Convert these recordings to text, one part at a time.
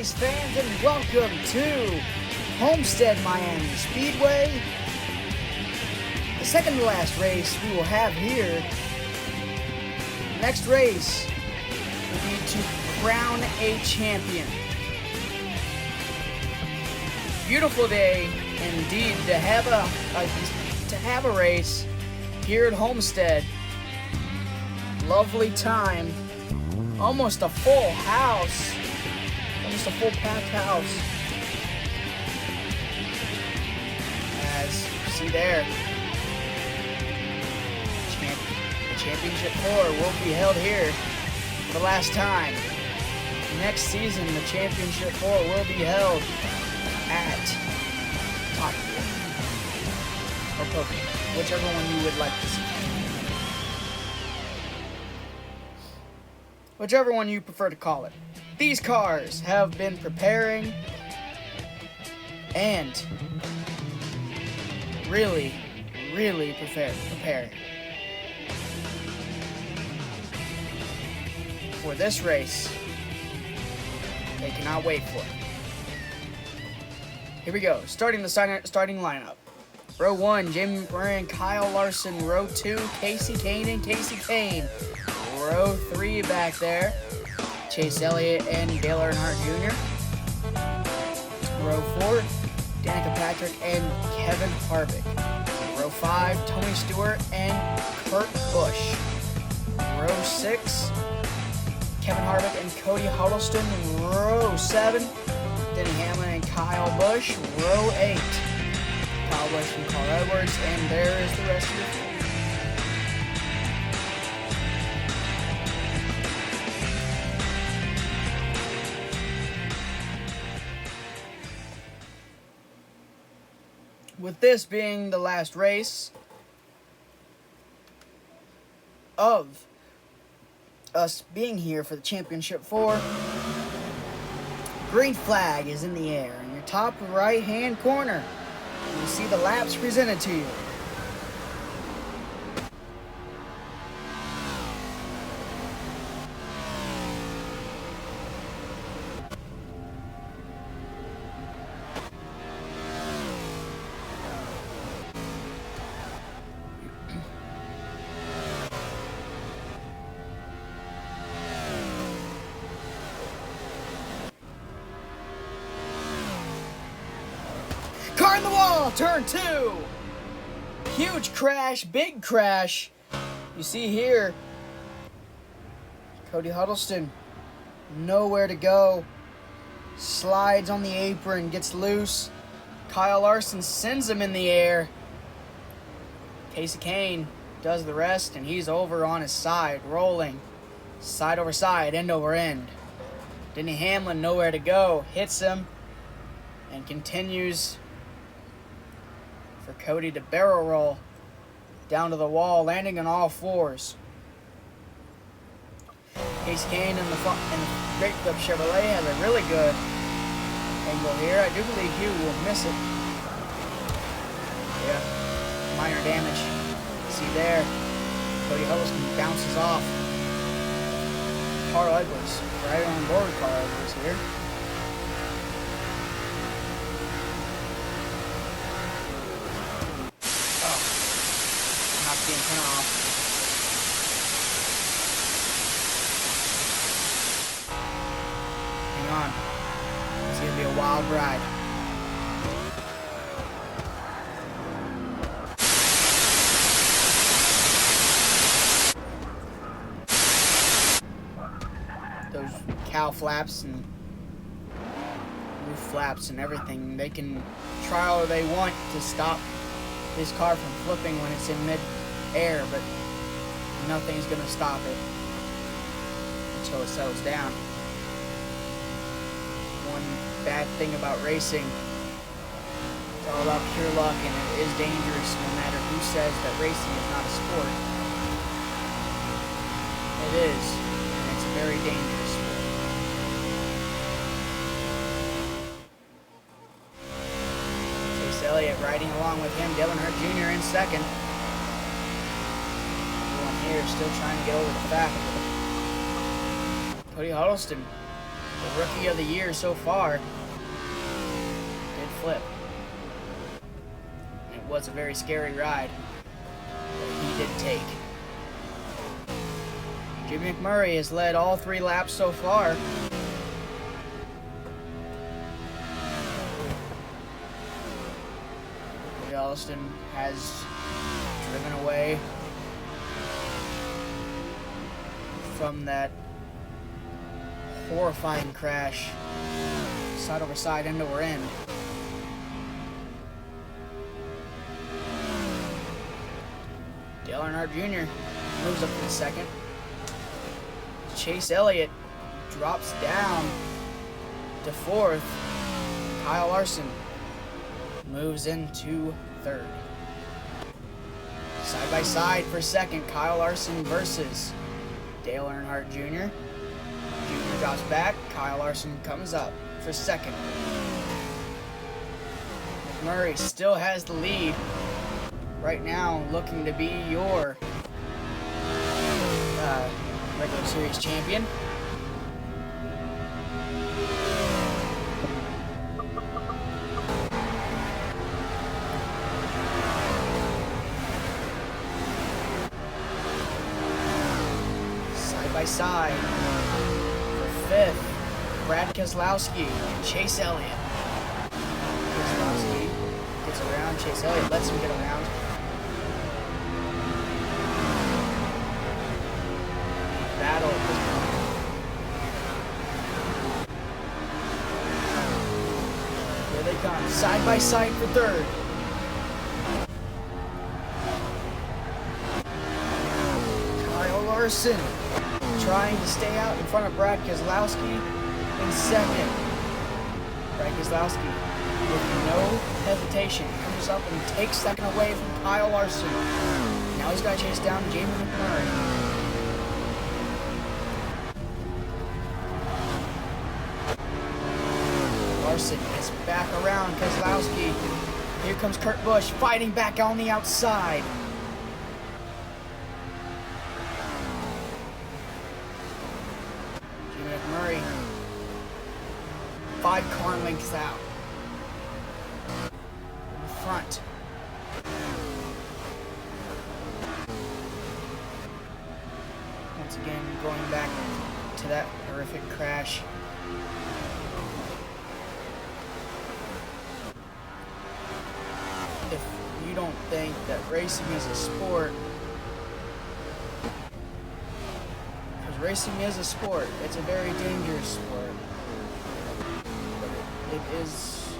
race fans, and welcome to Homestead, Miami Speedway. The second to last race we will have here. Next race will be to crown a champion. Beautiful day indeed to have a race here at Homestead. Lovely time. Almost a full house. Almost a full packed house. As you see there, the championship 4 will be held here for the last time. Next season, the championship 4 will be held at Top or Pokemon, whichever one you would like to see. Whichever one you prefer to call it. These cars have been preparing and really preparing for this race. They cannot wait for it. Here we go. Starting the starting lineup. Row 1, Jamie Murray and Kyle Larson. Row 2, Casey Kane and Casey Kane. Row 3 back there, Chase Elliott and Dale Earnhardt Jr. Row 4, Danica Patrick and Kevin Harvick. Row 5, Tony Stewart and Kurt Busch. Row 6, Kevin Harvick and Cody Huddleston. Row 7, Denny Hamlin and Kyle Busch. Row 8, Kyle Busch and Carl Edwards. And there is the rest of the field. With this being the last race of us being here for the Championship 4, green flag is in the air. In your top right-hand corner, you see the laps presented to you. Car in the wall, turn 2. Huge crash, big crash. You see here, Cody Huddleston, nowhere to go. Slides on the apron, gets loose. Kyle Larson sends him in the air. Casey Kane does the rest, and he's over on his side, rolling. Side over side, end over end. Denny Hamlin, nowhere to go, hits him, and continues for Cody to barrel roll down to the wall, landing on all fours. Casey Kane in the Great Clip Chevrolet has a really good angle here. I do believe Hugh will miss it. Yeah, minor damage. See there, Cody Huddleston bounces off Carl Edwards. Right on board with Carl Edwards here. Being cut off. Hang on. It's going to be a wild ride. Those cow flaps and roof flaps and everything, they can try all they want to stop this car from flipping when it's in mid-air, but nothing's going to stop it until it settles down. One bad thing about racing, it's all about pure luck, and it is dangerous no matter who says that racing is not a sport. It is, and it's a very dangerous sport. Chase Elliott riding along with him, Dale Earnhardt Jr. in second. Everyone here still trying to get over the fact. Cody Huddleston the rookie of the year so far, did flip. And it was a very scary ride that he did take. Jimmy McMurray has led all 3 laps so far. Elliston has driven away from that horrifying crash, side over side, end over end. Dale Earnhardt Jr. moves up to the second. Chase Elliott drops down to 4th. Kyle Larson moves into 3rd. Side by side for 2nd, Kyle Larson versus Dale Earnhardt Jr. Jr. drops back, Kyle Larson comes up for 2nd. McMurray still has the lead right now, looking to be your regular series champion. Side by side for 5th, Brad Keselowski and Chase Elliott. Keselowski gets around, Chase Elliott lets him get around. Battle at this point. Here they come, side by side for 3rd. Kyle Larson trying to stay out in front of Brad Keselowski in 2nd. Brad Keselowski, with no hesitation, comes up and takes 2nd away from Kyle Larson. Now he's got to chase down Jamie McMurray. Larson is back around Keselowski. Here comes Kurt Busch fighting back on the outside. Jimmy McMurray 5 car lengths out. In the front. Once again, going back to that horrific crash. If you don't think that racing is a sport, because racing is a sport, it's a very dangerous sport. But it is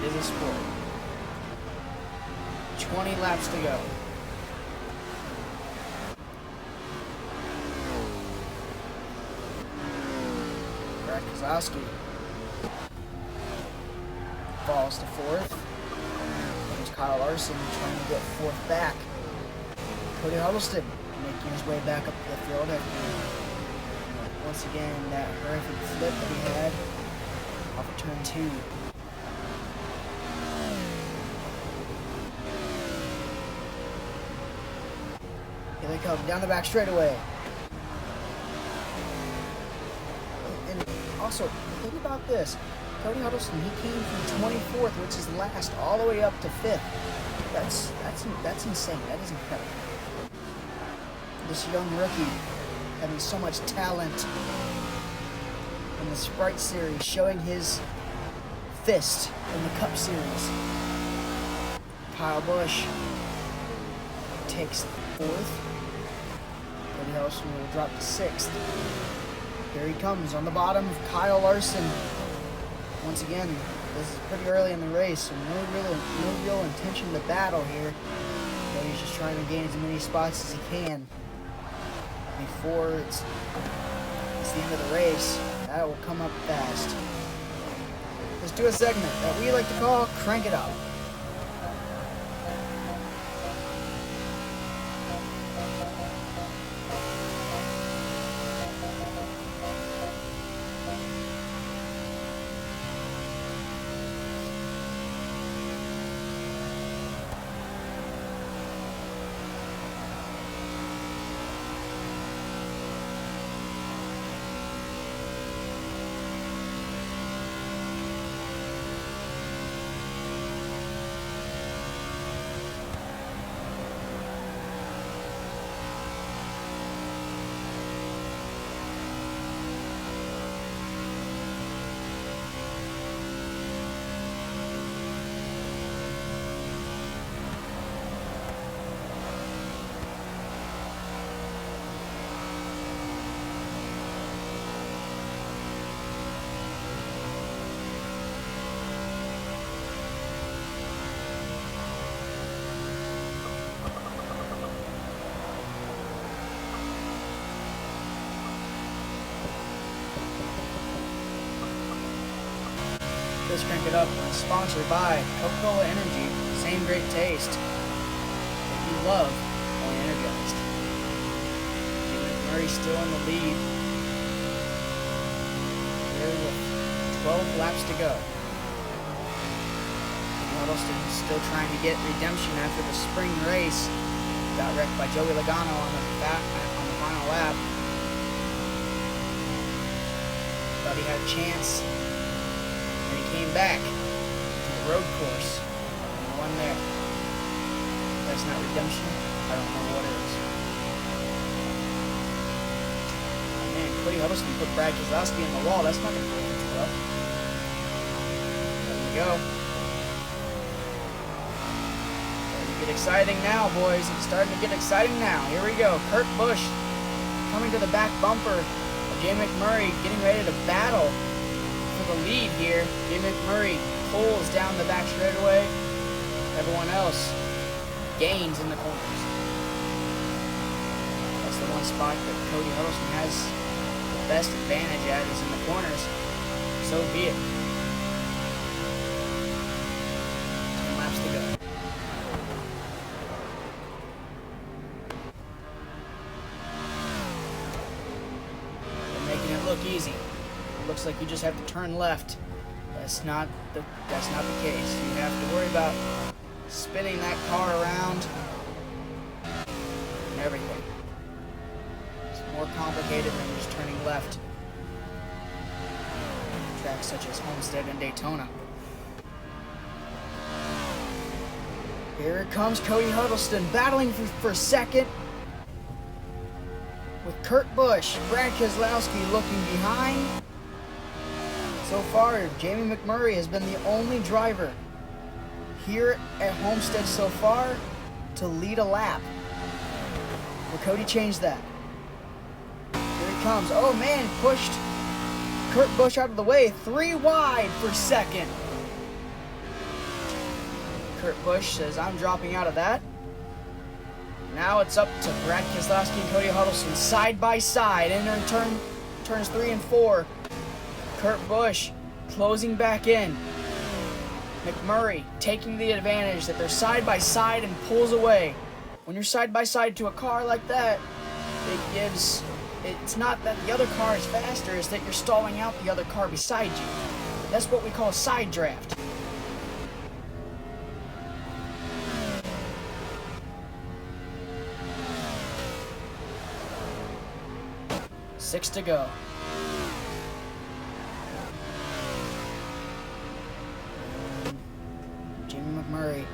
a sport. 20 laps to go. Brad Keselowski falls to 4th. Kyle Larson trying to get 4th back. Cody Huddleston making his way back up the field after, once again, that horrific flip that he had off of turn 2. Here they come, down the back straightaway. And also, think about this. Cody Huddleston, he came from 24th, which is last, all the way up to 5th. That's insane. That is incredible. This young rookie having so much talent in the Sprite Series, showing his fist in the Cup Series. Kyle Busch takes 4th. Cody Huddleston will drop to 6th. Here he comes on the bottom of Kyle Larson. Once again, this is pretty early in the race, so no real intention to battle here. But he's just trying to gain as many spots as he can before it's the end of the race. That will come up fast. Let's do a segment that we like to call Crank It Up. Let's crank it up. Sponsored by Coca-Cola Energy. Same great taste that you love, only energized. Murray still in the lead. Here with 12 laps to go. Huddleston still trying to get redemption after the spring race. Got wrecked by Joey Logano on the final lap. Thought he had a chance. And he came back to the road course. And won there. That's not redemption. I don't know what it is. Oh man, Cody Huddleston put Brad Keselowski in the wall. That's not going to go well. There we go. Get exciting now, boys. It's starting to get exciting now. Here we go. Kurt Busch coming to the back bumper of Jay McMurray, getting ready to battle for the lead here. Jay McMurray pulls down the back straightaway. Everyone else gains in the corners. That's the one spot that Cody Huddleston has the best advantage at, is in the corners. So be it. 10 laps to go. Look easy. It looks like you just have to turn left. That's not the case. You have to worry about spinning that car around and everything. It's more complicated than just turning left. Tracks such as Homestead and Daytona. Here comes Cody Huddleston battling for second. With Kurt Busch, Brad Keselowski looking behind. So far, Jamie McMurray has been the only driver here at Homestead so far to lead a lap. Will Cody change that? Here he comes. Oh man, pushed Kurt Busch out of the way. 3 wide for second. Kurt Busch says, I'm dropping out of that. Now it's up to Brad Keselowski and Cody Huddleston side by side. Entering turns 3 and 4. Kurt Busch closing back in. McMurray taking the advantage that they're side by side and pulls away. When you're side by side to a car like that, it's not that the other car is faster, it's that you're stalling out the other car beside you. That's what we call a side draft. Six to go. Jamie McMurray,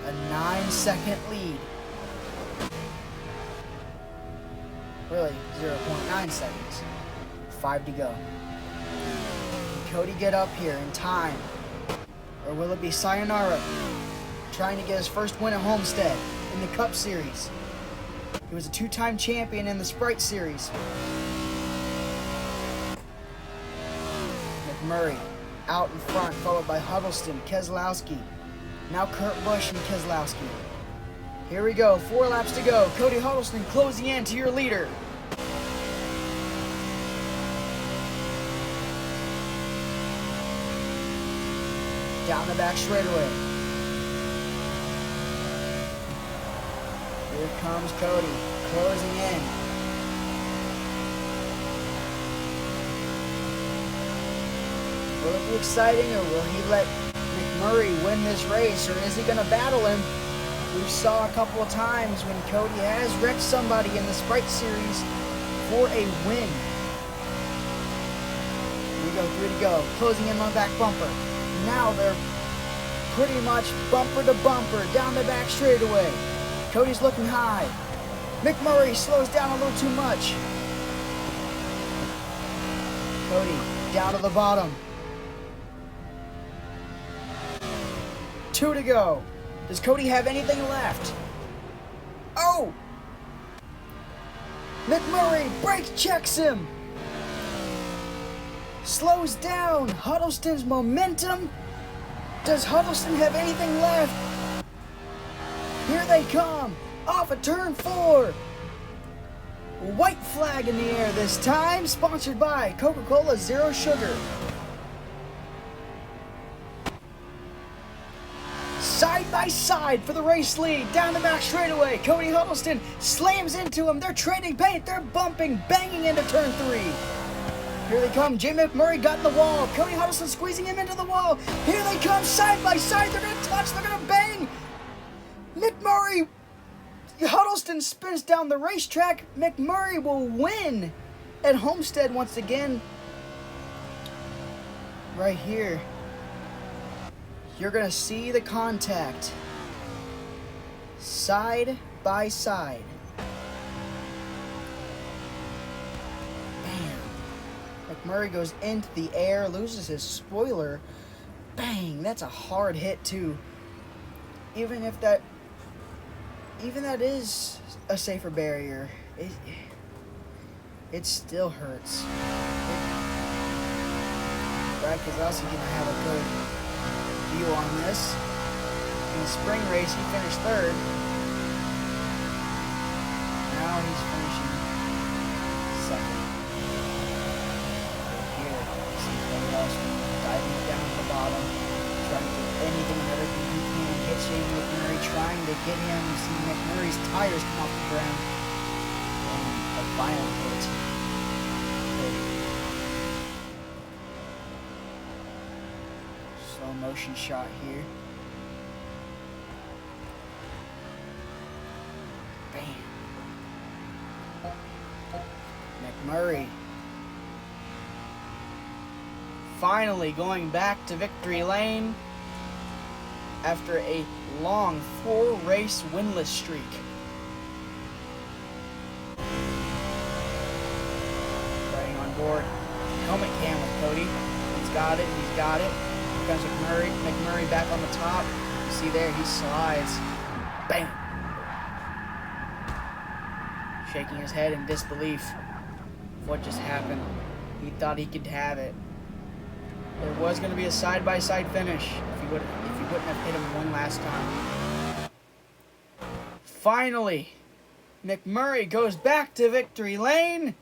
a 9-second lead. Really, 0.9 seconds. 5 to go. Can Cody get up here in time? Or will it be sayonara, trying to get his first win at Homestead in the Cup Series? He was a 2-time champion in the Sprite Series. McMurray out in front, followed by Huddleston, Keselowski. Now Kurt Busch and Keselowski. Here we go, 4 laps to go. Cody Huddleston closing in to your leader. Down the back straightaway. Here comes Cody, closing in. Will it be exciting, or will he let McMurray win this race, or is he going to battle him? We saw a couple of times when Cody has wrecked somebody in the Sprite Series for a win. Here we go, 3 to go, closing in on the back bumper. Now they're pretty much bumper to bumper down the back straightaway. Cody's looking high. McMurray slows down a little too much. Cody down to the bottom. 2 to go. Does Cody have anything left? Oh! McMurray brake checks him. Slows down Huddleston's momentum. Does Huddleston have anything left? Here they come, off of turn 4. White flag in the air this time, sponsored by Coca-Cola Zero Sugar. side by side for the race lead. Down the back straightaway, Cody Huddleston slams into him. They're trading paint. They're bumping, banging into turn 3. Here they come. Jay McMurray got in the wall. Cody Huddleston squeezing him into the wall. Here they come, side by side. They're going to touch. They're going to bang. McMurray, Huddleston spins down the racetrack. McMurray will win at Homestead once again. Right here, you're going to see the contact side by side. Bam. McMurray goes into the air, loses his spoiler. Bang, that's a hard hit too. Even that is a safer barrier, it still hurts. Brad Keselowski gonna have a good view on this. In the spring race, he finished 3rd. Now he's finishing 2nd. Here, you see Keselowski diving down to the bottom, trying to do anything and everything he can. Hit Shane McMurray, trying to get him. You see McMurray's tires come off the ground. And a violent hit. Slow motion shot here. Bam. McMurray finally going back to victory lane after a long 4-race winless streak. Riding on board. Helmet cam with Cody. He's got it. He's got it. Here comes McMurray. McMurray back on the top. You see there, he slides. Bam! Shaking his head in disbelief of what just happened. He thought he could have it. There was going to be a side-by-side finish if he wouldn't have hit him one last time. Finally, McMurray goes back to victory lane.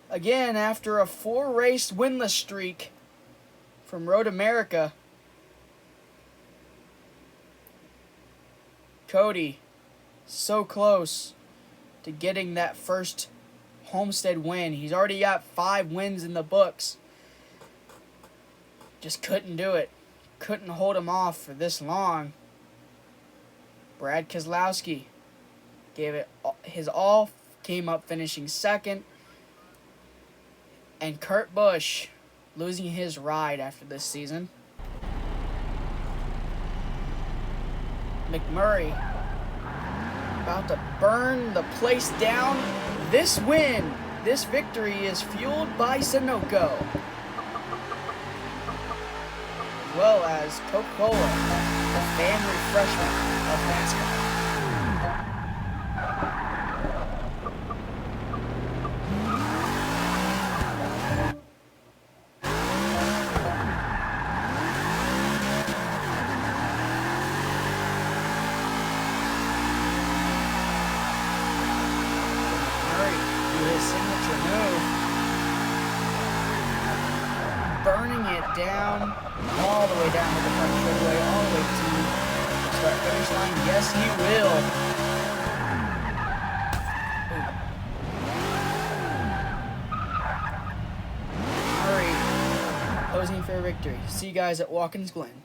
Again, after a 4-race winless streak from Road America. Cody, so close to getting that first Homestead win. He's already got 5 wins in the books. Just couldn't do it. Couldn't hold him off for this long. Brad Keselowski gave it his all, came up finishing 2nd. And Kurt Busch losing his ride after this season. McMurray about to burn the place down. This win, this victory is fueled by Sunoco, as well as Coca-Cola, the fan refreshment of NASCAR. His signature move, burning it down, all the way down to the front straightaway, all the way to the start finish line. Yes, he will. Murray posing for a victory. See you guys at Watkins Glen.